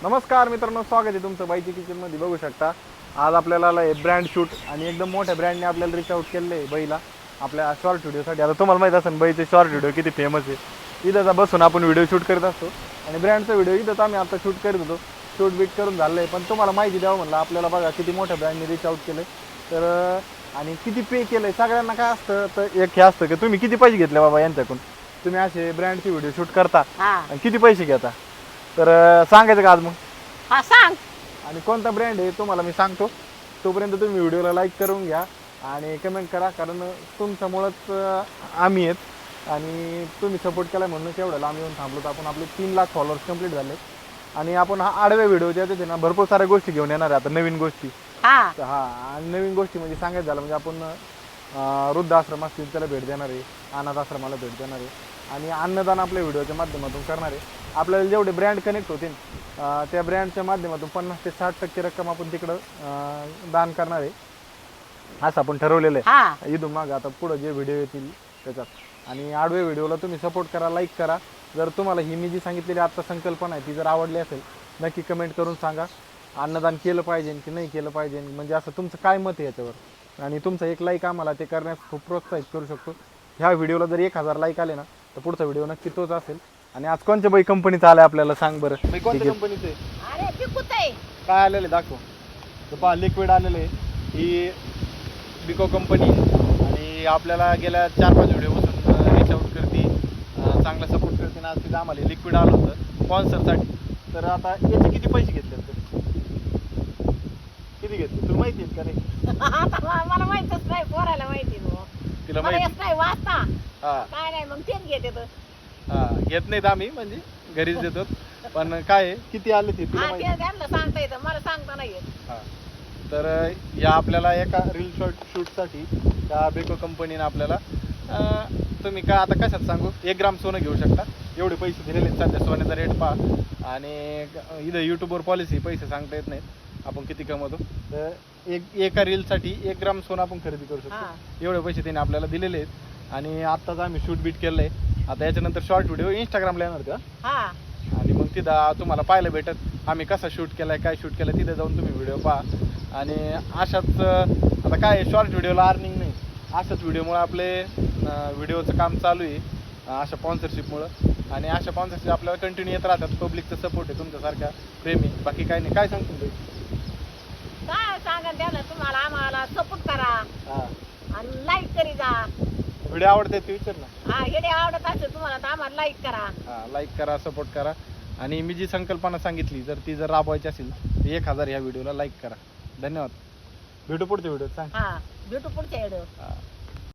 नमस्कार मित्रांनो, स्वागत आहे तुमचं बाईची किचनमध्ये. बघू शकता आज आपल्याला आलं ब्रँड शूट आणि एकदम मोठ्या ब्रँडने आपल्याला रिच आउट केलं आहे बाईला आपल्या शॉर्ट व्हिडिओसाठी. आता तुम्हाला माहीत असेल बाईचे शॉर्ट व्हिडिओ किती फेमस आहे. इथं बसून आपण व्हिडिओ शूट करत असतो आणि ब्रँडचा व्हिडिओ इथंच आम्ही आता शूट करत होतो. शूट बीट करून झालं आहे, पण तुम्हाला माहिती द्यावं म्हणलं. आपल्याला बघा किती मोठ्या ब्रँडने रिच आउट केलं तर आणि किती पे केलं आहे. सगळ्यांना काय असतं तर एक हे असतं की तुम्ही किती पैसे घेतले बाबा यांच्याकडून, तुम्ही असे ब्रँडचे व्हिडिओ शूट करता आणि किती पैसे घेता. तर सांगायचं का आज मग? हा सांग. आणि कोणता ब्रँड आहे तुम्हाला मी सांगतो. तोपर्यंत तुम्ही व्हिडिओला लाईक करून घ्या आणि कमेंट करा, कारण तुमच्यामुळंच आम्ही आहेत आणि तुम्ही सपोर्ट केला म्हणूनच एवढं लांब येऊन थांबलो. तर आपण आपले 3 लाख फॉलोअर्स कंप्लीट झाले आणि आपण हा आडव्या व्हिडिओ ज्यात ना भरपूर साऱ्या गोष्टी घेऊन येणार आहे आता, नवीन गोष्टी. तर आणि नवीन गोष्टी म्हणजे सांगायचं झालं म्हणजे आपण वृद्धाश्रम असतील त्याला भेट देणार आहे, अनाथ आश्रमाला भेट देणार आहे आणि अन्नदान आपल्या व्हिडिओच्या माध्यमातून करणार आहे. आपल्याला जेवढे ब्रँड कनेक्ट होतील त्या ब्रँडच्या माध्यमातून 50 ते 60% रक्कम आपण तिकडं दान करणार आहे असं आपण ठरवलेलं आहे. इथून मागं आता पुढं जे व्हिडिओ येतील त्याच्यात. आणि आडव्या व्हिडिओला तुम्ही सपोर्ट करा, लाईक करा. जर तुम्हाला ही मी जी सांगितलेली आत्ता संकल्पना आहे ती जर आवडली असेल नक्की कमेंट करून सांगा. अन्नदान केलं पाहिजे की नाही केलं पाहिजे, म्हणजे असं तुमचं काय मत आहे याच्यावर. आणि तुमचं एक लाईक आम्हाला ते करण्यास खूप प्रोत्साहित करू शकतो. ह्या व्हिडिओला जर 1000 लाईक आले ना तर पुढचा व्हिडिओ नक्की तोच असेल. आणि आज कोणत्या बाई कंपनीचा आलाय आपल्याला सांग बरं. कोणत्या कंपनीचं आहे? अरे बिकुत आहे. काय आलेलं आहे दाखव. तर पहा लिक्विड आलेलं आहे, ही बिको कंपनी आणि आपल्याला गेल्या 4-5 व्हिडिओपासून रिच आउट करते, चांगला सपोर्ट करते ना. आज तिथं आम्हाला लिक्विड आलं होतं स्पॉन्सरसाठी. तर आता याचे किती पैसे घेतले किती घेतले तुला माहिती आहे का नाही? आता मला माहितच नाही, पोराला माहिती तिला मला माहिती? येत नाही वाचता. हा काय नाही मग तेच घेते तर. हा घेत नाहीत आम्ही, म्हणजे घरीच देतो. पण काय आहे, किती आले ते तुला हा माहिती? ते त्यांना सांगता येतं, मला सांगता नाही येत. हा तर या आपल्याला एका रील शूटसाठी त्या बेको कंपनीनं आपल्याला तुम्ही काय आता कशात सांगू, 1 ग्राम सोनं घेऊ शकता एवढे पैसे दिलेले आहेत. सध्या सोन्याचा रेट पहा. आणि इथं यूट्यूबवर पॉलिसी पैसे सांगता येत नाहीत आपण किती कमवतो. तर एका रीलसाठी 1 ग्राम सोनं आपण खरेदी करू शकतो. एवढे पैसे त्यांनी आपल्याला दिलेले आहेत. आणि आत्ताच आम्ही शूट बीट केलं आहे. आता याच्यानंतर शॉर्ट व्हिडिओ इंस्टाग्रामला येणार का आणि मग तिथं तुम्हाला पाहायला भेटत आम्ही कसा शूट केलाय, काय शूट केलं. तिथे जाऊन तुम्ही व्हिडिओ पहा. आणि अशाच आता काय शॉर्ट व्हिडिओला अर्निंग नाही, अशाच व्हिडिओमुळे आपले व्हिडिओचं काम चालू आहे अशा स्पॉन्सरशिपमुळं. आणि अशा स्पॉन्सरशिप आपल्याला कंटिन्यू येत राहतात. पब्लिकचा सपोर्ट आहे तुमच्यासारख्या प्रेमी, बाकी काय नाही. काय सांगतो तुम्ही? काय सांगा त्याला, तुम्हाला आम्हाला सपोर्ट करा आणि लाईक करी जा. व्हिडिओ आवडते ते विचार ना. हे आवडत असेल तुम्हाला तर आम्हाला लाईक करा. लाईक करा, सपोर्ट करा. आणि मी जी संकल्पना सांगितली जर ती जर राबवायची असेल तर 1000 ह्या व्हिडिओला लाईक करा. धन्यवाद. भेटू पुढच्या व्हिडिओत. सांग. भेटू पुढच्या व्हिडिओ.